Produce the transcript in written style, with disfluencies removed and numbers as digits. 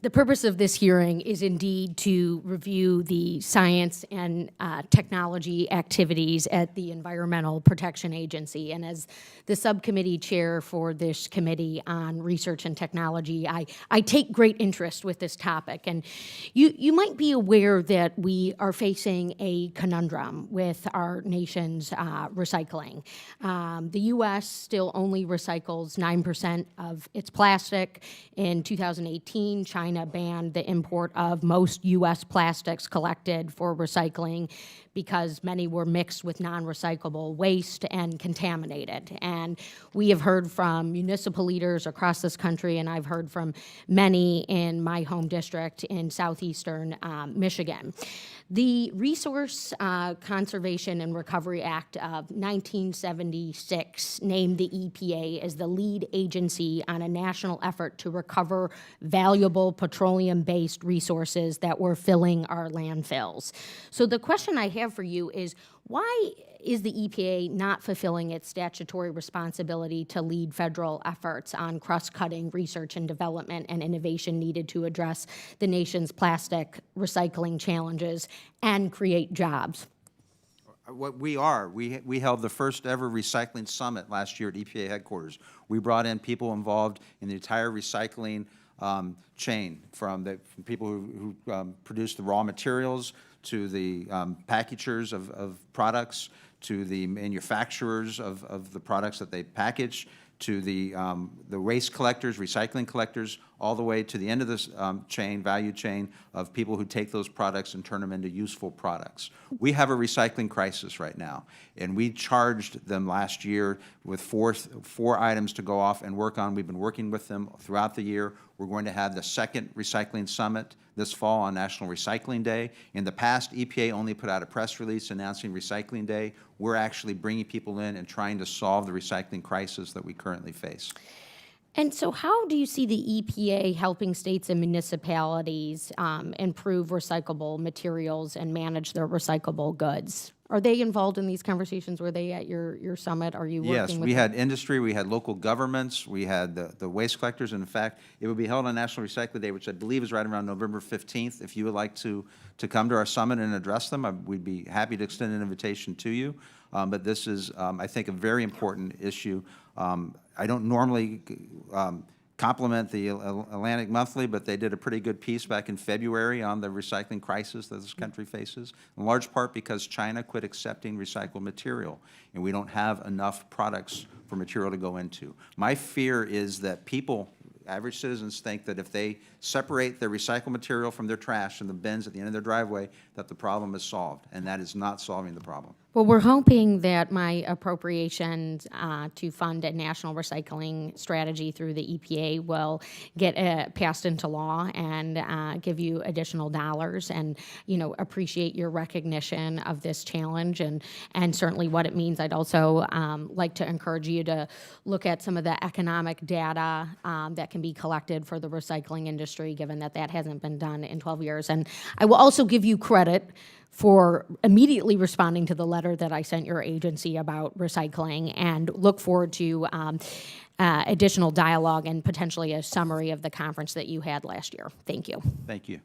The purpose of this hearing is indeed to review the science and technology activities at the Environmental Protection Agency. And as the subcommittee chair for this committee on research and technology, I take great interest with this topic. And you might be aware that we are facing a conundrum with our nation's recycling. The U.S. still only recycles 9% of its plastic. In 2018, China banned the import of most U.S. plastics collected for recycling because many were mixed with non-recyclable waste and contaminated. And we have heard from municipal leaders across this country, and I've heard from many in my home district in southeastern Michigan. The Resource Conservation and Recovery Act of 1976 named the EPA as the lead agency on a national effort to recover valuable petroleum-based resources that were filling our landfills. So the question I have for you is, why is the EPA not fulfilling its statutory responsibility to lead federal efforts on cross-cutting research and development and innovation needed to address the nation's plastic recycling challenges and create jobs? What we held the first ever recycling summit last year at EPA headquarters. We brought in people involved in the entire recycling chain, from people who produce the raw materials, to the packagers of products, to the manufacturers of the products that they package, to the waste collectors, recycling collectors, all the way to the end of this value chain of people who take those products and turn them into useful products. We have a recycling crisis right now, and we charged them last year with four items to go off and work on. We've been working with them throughout the year. We're going to have the second recycling summit this fall on National Recycling Day. In the past, EPA only put out a press release announcing Recycling Day. We're actually bringing people in and trying to solve the recycling crisis that we currently face. And so how do you see the EPA helping states and municipalities improve recyclable materials and manage their recyclable goods? Are they involved in these conversations? Were they at your summit? Are you working with them? Yes, we had industry, we had local governments, we had the waste collectors. And in fact, it will be held on National Recycling Day, which I believe is right around November 15th. If you would like to come to our summit and address them, we'd be happy to extend an invitation to you. But this is, I think, a very important issue. I don't normally compliment the Atlantic Monthly, but they did a pretty good piece back in February on the recycling crisis that this country faces, in large part because China quit accepting recycled material, and we don't have enough products for material to go into. My fear is that people, average citizens, think that if they separate their recycled material from their trash in the bins at the end of their driveway, that the problem is solved, and that is not solving the problem. Well, we're hoping that my appropriations to fund a national recycling strategy through the EPA will get passed into law and give you additional dollars, and appreciate your recognition of this challenge and certainly what it means. I'd also like to encourage you to look at some of the economic data that can be collected for the recycling industry, given that that hasn't been done in 12 years. And I will also give you credit for immediately responding to the letter that I sent your agency about recycling, and look forward to additional dialogue and potentially a summary of the conference that you had last year. Thank you. Thank you.